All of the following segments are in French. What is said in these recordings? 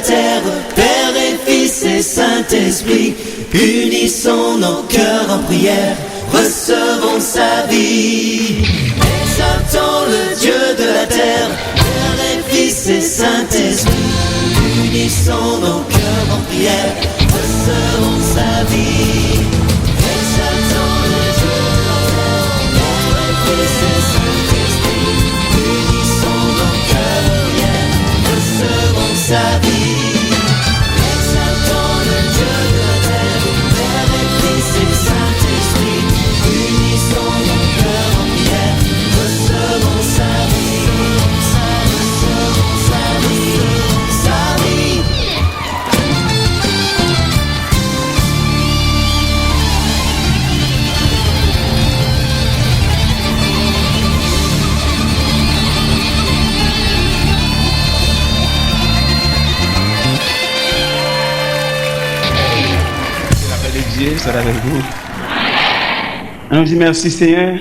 terre, Père et Fils et Saint-Esprit, unissons nos cœurs en prière, recevons sa vie. Exaltons le Dieu de la terre, Père et Fils et Saint-Esprit, unissons nos cœurs en prière, recevons sa vie. Exaltons le Dieu de la terre, Père et Fils et Saint-Esprit, unissons nos cœurs en prière, recevons sa vie. Exaltons le Dieu de la terre, Père et Fils et Saint-Esprit, unissons nos cœurs en prière, recevons sa vie. Recevons sa vie, sa vie. Dieu sera avec vous. On dit merci Seigneur.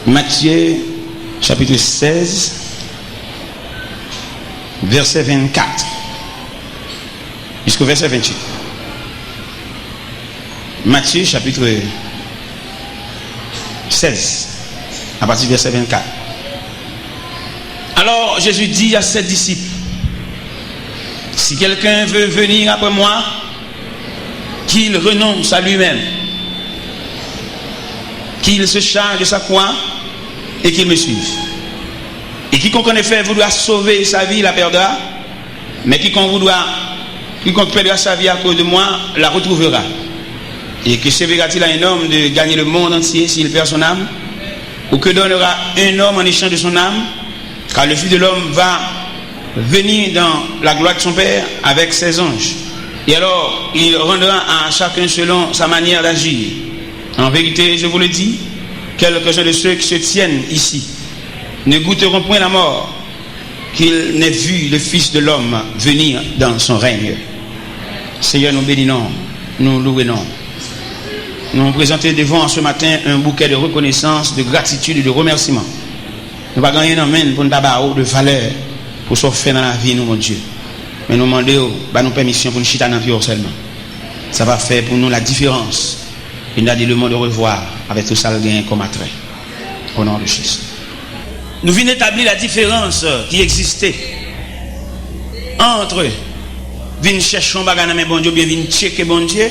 Matthieu chapitre 16 verset 24 jusqu'au verset 28. Matthieu chapitre 16 à partir du verset 24. Alors Jésus dit à ses disciples: si quelqu'un veut venir après moi, qu'il renonce à lui-même, qu'il se charge de sa croix et qu'il me suive. Et quiconque en effet voudra sauver sa vie la perdra, mais quiconque perdra sa vie à cause de moi la retrouvera. Et que servira-t-il à un homme de gagner le monde entier s'il perd son âme? Ou que donnera un homme en échange de son âme? Car le Fils de l'homme va venir dans la gloire de son Père avec ses anges. Et alors, il rendra à chacun selon sa manière d'agir. En vérité, je vous le dis, quelques-uns de ceux qui se tiennent ici ne goûteront point la mort qu'ils n'aient vu le Fils de l'homme venir dans son règne. Seigneur, nous bénissons, nous louons. Nous nous présentons devant ce matin un bouquet de reconnaissance, de gratitude et de remerciement. Nous ne pouvons pas gagner un pour nous de valeur pour ce faire dans la vie, nous, mon Dieu. Mais nous demandons nous permission pour nous chiter dans la vie seulement. Ça va faire pour nous la différence. Et nous avons le mot de revoir avec tout ça le gain comme attrait. Au nom de Jésus. Nous venons établir la différence qui existait entre venir chercher un bagage dans bon Dieu, bien venir checker bon Dieu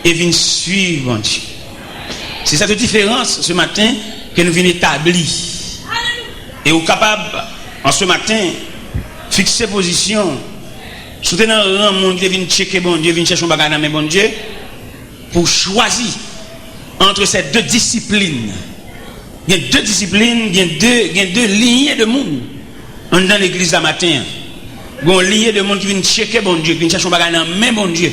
et venir suivre bon Dieu. C'est cette différence ce matin que nous venons établir. Et nous sommes capables en ce matin fixer position, soutenir un monde qui vient checker bon Dieu, vient chercher un bagage dans bon Dieu, pour choisir entre ces deux disciplines. Il y a deux disciplines, il y a deux lignées de monde dans l'église ce matin. Il y a une lignée de monde qui vient checker bon Dieu, qui vient chercher un bagage dans même bon Dieu.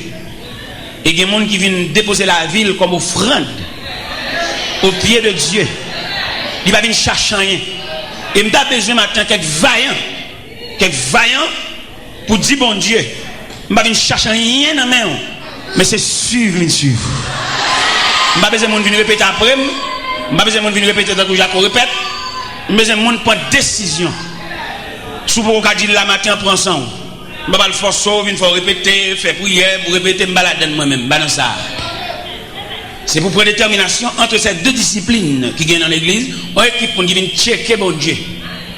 Et il y a des gens qui viennent déposer la ville comme offrande au pied de Dieu. Il va venir chercher rien. Et je n'ai besoin maintenant quelques vaillants pour dire bon Dieu. Je ne vais pas chercher rien dans main, mais c'est suivre. Je n'ai pas besoin de venir répéter après. Je n'ai pas besoin de venir répéter tant que Jacques répète. J'ai besoin de prendre décision. Si vous pouvez dire la matin, prends ensemble. Je ne vais pas le forcer, il faut répéter, faire prière, pour répéter, je me balade moi-même. C'est pour prendre détermination entre ces deux disciplines qui viennent dans l'église. On équipe pour venir checker bon Dieu.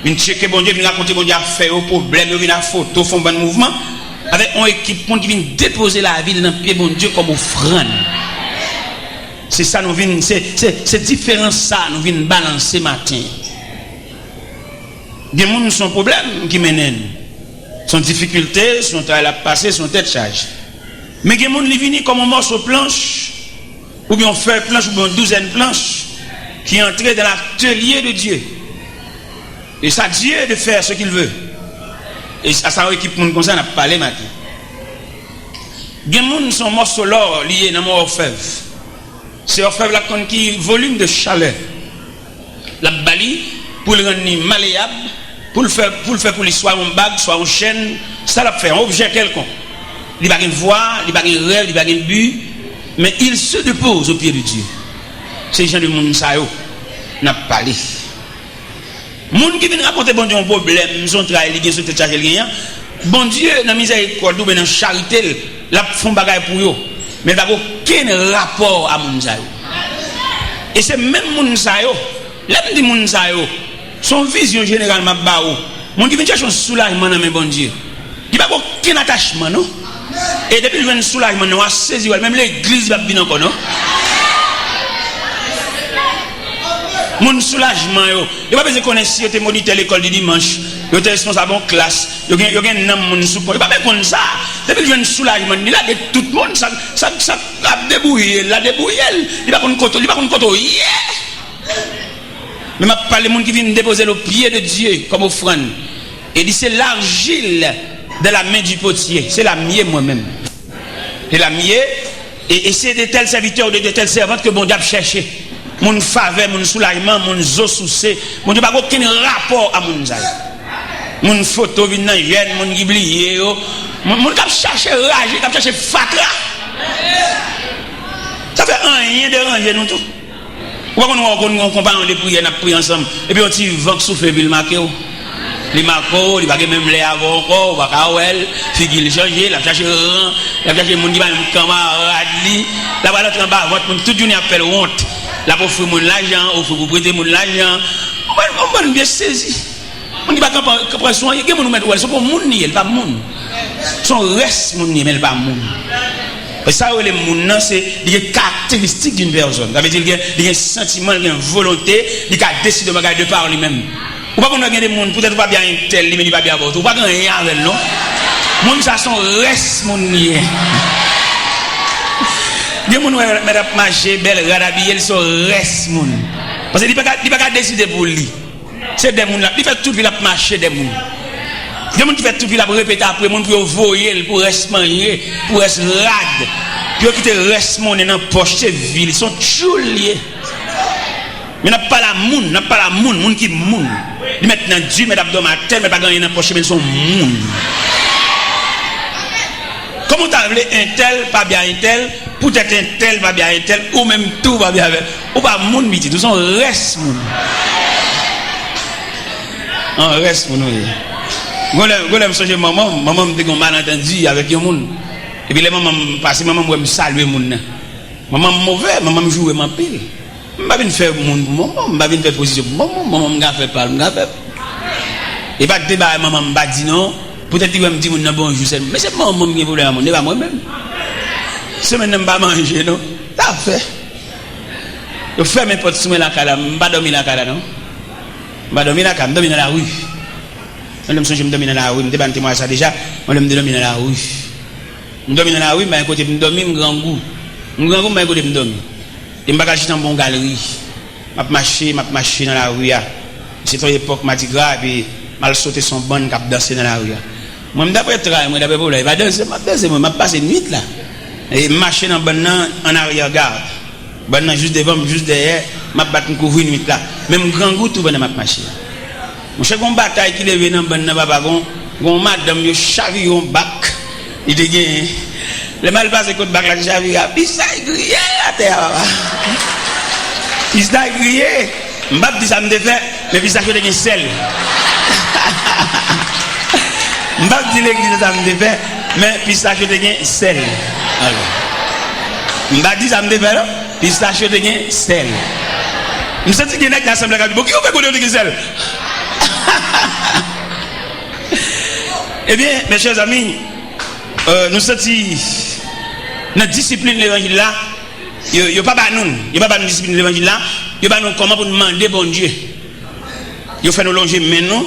Venir checker bon Dieu, venir raconter bon Dieu à faire au problème, venir à photo, faire un bon mouvement. Avec un équipe pour venir déposer la vie dans le pied bon Dieu comme offrande. C'est ça nous venons, c'est différent ça nous venons balancer matin. Il y a des gens qui sont problèmes qui mènent. Son difficulté, son travail à passer, son tête charge. Mais il y a des gens qui viennent comme un morceau planche. Ou bien on fait planche ou bien une douzaine de planches qui entrent dans l'atelier de Dieu. Et ça Dieu de faire ce qu'il veut. Et à sa équipe comme ça, on a parlé maintenant. Il y a des gens qui sont morceaux l'or liés dans mon orfèvre. C'est orfèvre là qui volume de chaleur. La bali pour le rendre malléable, pour le faire pour lui soit une bague, soit une chaîne, ça l'a fait un objet quelconque. Il n'y a pas de voix, il n'y a pas de rêve, il n'y a pas de but. Mais il se dépose au pied de Dieu. Ces gens de monde, ça n'a pas parlé. Moun qui vient raconter bon Dieu un problème, son travail, il gagne sur tête chargé gagnant. Bon Dieu dans miséricorde ou dans charité, la font bagaille pour eux. Mais pas aucun rapport à moun sa yo. Et c'est même moun sa yo, l'aime dit moun sa yo, son vision généralement ba ou. Moun qui vient chercher un soulagement dans mes bon Dieu. Il pas aucun attachement non. Et depuis le soulagement on a saisi même l'église va venir encore non. Mon soulagement yo, il pas besoin connaître si tu moniteur l'école du dimanche, tu es responsable en classe, tu as un nom mon support, il pas besoin connaître ça. Depuis le soulagement, il a de tout le monde ça a débrouillé, la débrouillé, il pas connaître côté, il pas connaître côté. Mais m'a parlé monde qui vient déposer le pied de Dieu comme offrande. Et dit c'est l'argile de la main du potier, c'est la mienne moi-même. C'est la mienne et c'est de tels serviteurs, de telles servantes que bon Dieu a cherché. Mon faveur, mon soulagement, mon zo soucé, mon Dieu pas aucun rapport à mon zaï. Mon photo vient dans jeune, mon giblier, mon cap chercher rage, cap chercher fatra. Ça fait rien déranger nous tout. Pourquoi on compare de prière, on prie ensemble et puis on tire vent souffle ville marqué. Les marco, il va même les avoir encore, va kawel, figil changer, la chercher rang, la chercher mon dit même camarade li, la va l'autre en bas, votre tout journée appelle honte. La pour offrir mon l'argent, offrir pour prêter mon l'argent. On va bien saisi. On dit pas qu'après soin, il y a mon mettre ouais, c'est pour mon ni, elle pas mon. Son reste mon ni, mais elle pas mon. Et ça les mon c'est des caractéristiques d'une personne. Ça veut dire qu'il y a un sentiment, il y a une volonté, il a décidé de regarder par lui-même. Ou pas qu'on a des monde, peut-être pas bien tel, mais il pas bien votre. Ou pas qu'on rien avec non. Mon ça son reste mon ni. Des gens qui marché belle radabille ils sont reste moun parce que il pas décider pour lui c'est des gens là il fait tout il a marché des gens qui fait tout il a répéter après moun pour voyer pour reste manger pour reste rad puis quitter reste mon dans poche c'est ville ils sont toujours liés mais n'a pas la moun qui moun ils mettent dans Dieu mais abdomen tel mais pas gagner dans poche mais ils sont moun. Comment t'as appelé un tel, pas bien un tel, peut-être un tel, pas bien un tel, ou même tout va bien avec, ou pas moun miti, tout son reste moun. Un reste moun. Golem songe maman me dit qu'on malentendu avec un moun. Et puis les mamans passent, maman me saluer moun. Maman mauvais, maman me joue ma pile. M'pa vinn faire moun pour maman, m'pa vinn faire position pour maman m'ga fait pas, m'ga fait. Et pas débat maman m'pa dit non. Peut-être qu'il va me dire bonjour, mais c'est moi qui voulais à mon pas moi-même. C'est maintenant pas manger, non? T'as fait. Je fais mes potes sous la cala, je ne pas dormir la cala, non? Je ne pas dormir la cala, je dormir dans la rue. Je me dormir dans la rue, je me dis ça déjà, je me dormir dans la rue. Je dormir dans la rue, mais à côté, je me dormir, je grand goût. Je grand goût, mais à côté, je me dormir. Et je me suis dans une bonne galerie. Je marche dans la rue. C'est une époque, je me dis grave, et je sauté son bon cap danser dans la rue. Moi, d'après travail, moi, d'après problème, je vais passer une nuit là. Et marcher dans le en arrière-garde. Juste devant, juste derrière, je vais couvrir une nuit là. Même grand goût, tout va marcher. Mon cher, une bataille qui est venue dans le papa, une madame, il chavire un bac. Il dit, le mal passe contre bac, la chavire, puis ça est grillé à terre. Il s'est grillé. Je ne vais pas dire ça me défait, mais puis ça fait des sel. Je ne vais pas dire l'église ça me défait, mais pistache de sel. Je ne vais pas dire ça me défait, pistache de sel. Je me sens que l'assemblée a dit, qui fait qu'on de sel? Eh bien, mes chers amis, nous sommes notre discipline de l'évangile là, il n'y a pas de discipline de l'évangile là, il n'y a pas comment pour demander bon Dieu. Il fait nous longer maintenant,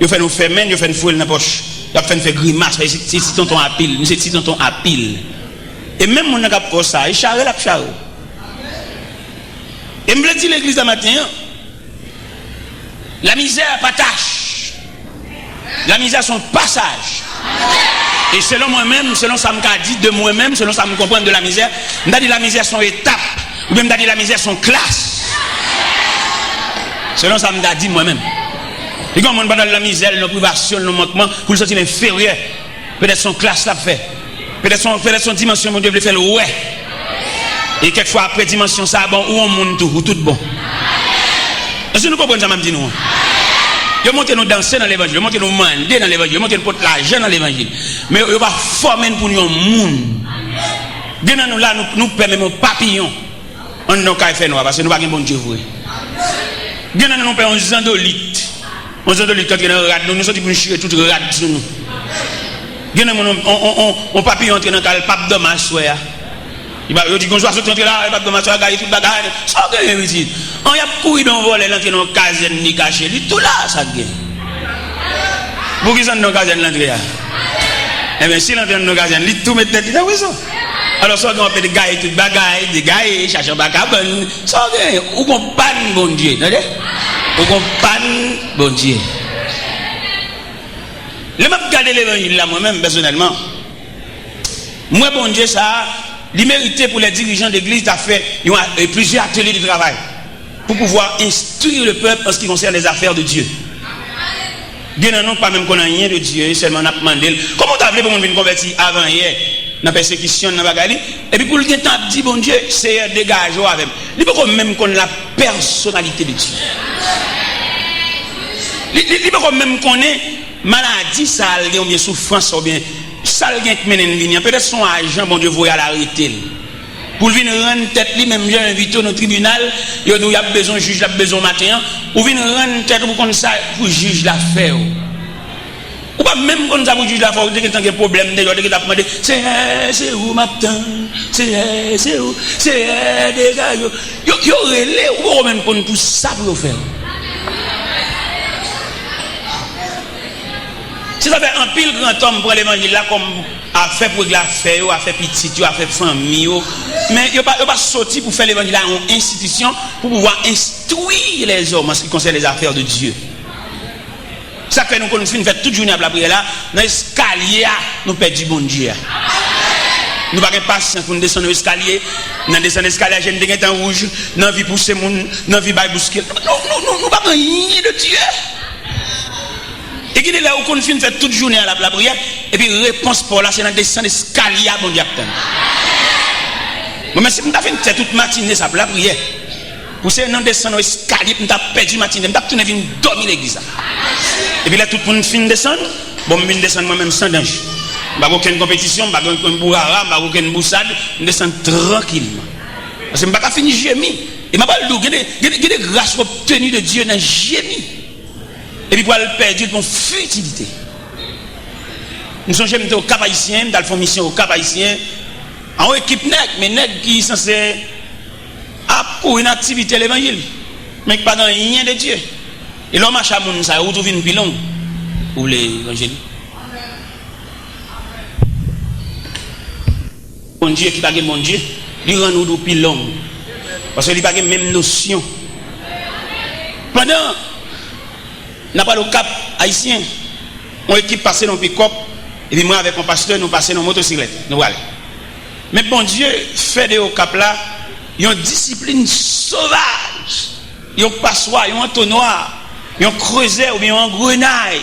il fait nous faire main, il fait nous fouler dans la poche. Il fait nous faire grimace, c'est si tonton à pile, nous c'est si tonton à pile. Et même mon n'a pas ça, il charre la charre. Et me dit l'église ce matin, la misère pas tâche. La misère son passage. Et selon moi-même, selon ça me dit de moi-même, selon ça me comprend de la misère, m'a dit la misère son étape, ou même m'a dit la misère son classe. Selon ça me dit moi-même. Et quand on va dans la misère, nos privations, nos manquements, pour le sentir inférieur, peut-être son classe l'a fait. Peut-être son dimension, mon Dieu, le fait le ouais. Et quelquefois après dimension, ça bon, ou on monte tout, ou tout bon. Est-ce que nous comprenons ça, même dit nous? Ils montent nous danser dans l'évangile, ils montent nous mander dans l'évangile, ils montent nous porter l'argent dans l'évangile. Mais ils va former pour nous un monde. Bien nous là, nous permettons un papillon. On n'a qu'à faire noir parce que nous n'avons pas bon Dieu vrai. Bien nous payons un zandolite. Un zandolite quand il y a un rat, nous sommes pour nous chier tout rat sur nous. Bien on papillon entre dans le pape de ma soeur. Il va dire qu'on soit sorti là, il va de ma soeur, il tout bagarre. Ça gagne vite. On y a couillé dans voler l'entrée dans caserne ni caché, tout là ça gagne. Pour qui sont dans caserne l'entrée? Eh bien si l'entrée dans caserne, il tout met tête dans ça. Alors ça on fait des gars tout bagaille, des gars chercher bagabon, ça gagne. Ou qu'on panne bon Dieu, entendez? Ou qu'on panne bon Dieu. Le m'a regardé l'évangile là moi-même personnellement. Moi bon Dieu ça il méritait pour les dirigeants d'église de faire plusieurs ateliers de travail pour pouvoir instruire le peuple en ce qui concerne les affaires de Dieu. Bien non, pas même qu'on a rien de Dieu, seulement on a demandé. Comment tu as voulu pour nous venir convertir avant hier, dans la persécution, dans la bagarre? Et puis pour le temps, dit bon Dieu, c'est dégage avec. Il faut même qu'on ait la personnalité de Dieu. Il faut même qu'on ait maladie, ça, ou bien souffrance, ou bien. Ça le gain qui mène une ligne, peut-être son agent, bon Dieu, voyait l'arrêter. Pour venir rendre tête, lui-même, j'ai invité au tribunal, il y a besoin de juge, il a besoin de matin, ou venir rendre tête pour qu'on ça, pour juge l'affaire. Ou pas même quand ça pour juge l'affaire, dès qu'il y a un problème, dès qu'il y a demandé, c'est où matin, c'est où, c'est des gars, il y aurait les, ou même pour ça pour faire. Si ça fait un pile grand homme pour l'évangile là, comme a fait pour la faire, a fait petit, a fait famille, mais il n'y a pas sorti pour faire l'évangile là en institution pour pouvoir instruire les hommes en ce qui concerne les affaires de Dieu. Ça fait nous qu'on fait toute journée à la prière là, dans l'escalier, nous perdons bon Dieu. Nous n'avons pas patience pour nous descendre l'escalier, nous descendre l'escalier, j'ai une dégaine en rouge, nous avons vu pousser mon, nous avons vu bousquer. Nous n'avons rien de Dieu. Et qui est là où qu'on fait toute journée à la prière, et puis réponse pour là, c'est dans descendre l'escalier, bon Dieu. Moi, si nous avons fait toute matinée ça pour la prière, pour c'est dans descendre l'escalier, nous avons perdu matinée, nous avons tourné dormir l'église. Et puis là, tout le monde finit de descendre, bon, je descends moi-même sans danger. Je n'ai pas aucune compétition, je n'ai pas aucune bourrara, je n'ai pas aucune boussade, je descends tranquillement. Parce que je n'ai pas fini gémir. Et je n'ai pas le dos, il y a des grâces obtenues de Dieu dans le gémir. Et puis pour le perdre pour futilité. Nous sommes jamais au Cap Haïtien, dans la mission au Cap Haïtien, en équipe nègre, mais nègre qui sont censés pour une activité de l'évangile, mais pas dans rien de Dieu. Et l'homme a chamoun ça, où trouve une pilon pour l'évangile. Mon Dieu qui n'a pas mon Dieu, il rend nous pilon. Parce qu'il n'a pas la même notion. Pendant n'a pas le Cap Haïtien, on équipe passé dans le pick-up, et puis moi avec mon pasteur, nous passons dans la motocyclette. Nous voilà. Mais bon Dieu fait de au Cap là, il y a une discipline sauvage. Il y a un passoire, il y a un entonnoir, il y a un creuset ou bien un grenaille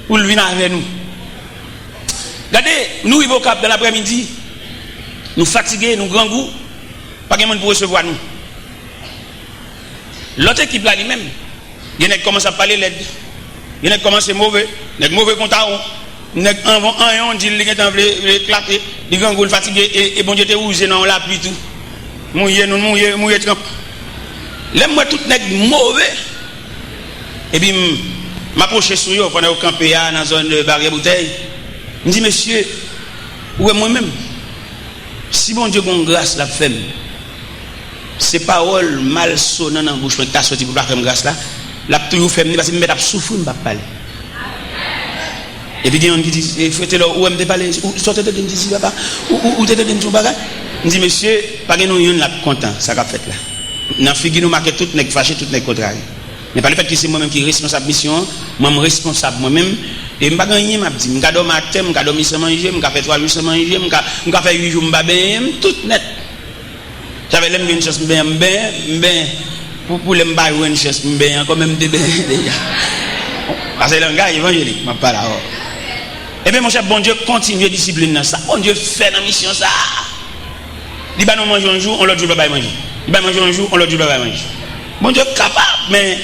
pour le venir avec nous. Regardez, nous arrivons au Cap dans l'après-midi, nous fatigués, nous grand goût, pas de monde pour recevoir nous. L'autre équipe là lui-même, il y a qui commence à parler l'aide. Il y a qui commence à mauvais, il y a mauvais compte à on dit qu'il est éclaté, il est fatigué et bon Dieu te rousé dans la pluie tout. Mouillé trempe. L'aime-moi tout n'est mauvais. Et puis m'approcher sur eux pendant au campé dans la zone de barrière bouteille. Je dis monsieur, où est moi-même? Si bon Dieu bon grâce la femme. Ces paroles malsonnantes dans la bouche, mais tu as sorti pour la faire grâce là. La toujours fait parce que je vais souffrir, je ne vais pas parler. Et puis il y a un qui dit, faites-le, où est-ce que parler? Sortez de ici, papa. Où t'es de ton bagage? Je dis, monsieur, pas que nous y sommes contents, ça qu'a fait là. Dans la figure, nous marquons tout, nous fâchés, tout, nous contrariés. Mais pas le fait que c'est moi-même qui est responsable de la mission, moi-même responsable moi-même. Et je ne vais pas gagner, je dis, je vais matin, je vais dormir sans manger, je vais faire 3 jours sans manger, je vais faire 8 jours, je vais bien, tout net. J'avais l'aime une chance, bien. Pour les m'bailler une chance, bien, quand même, déjà. Parce que le gars évangélique, je ne parle pas. Eh bien, mon cher, bon Dieu, continue à discipliner dans ça. Bon Dieu, fait dans la mission ça. Il va nous manger un jour, on l'autre jour, il va manger. Il va manger un jour, on l'autre jour, il va manger. Bon Dieu, capable, mais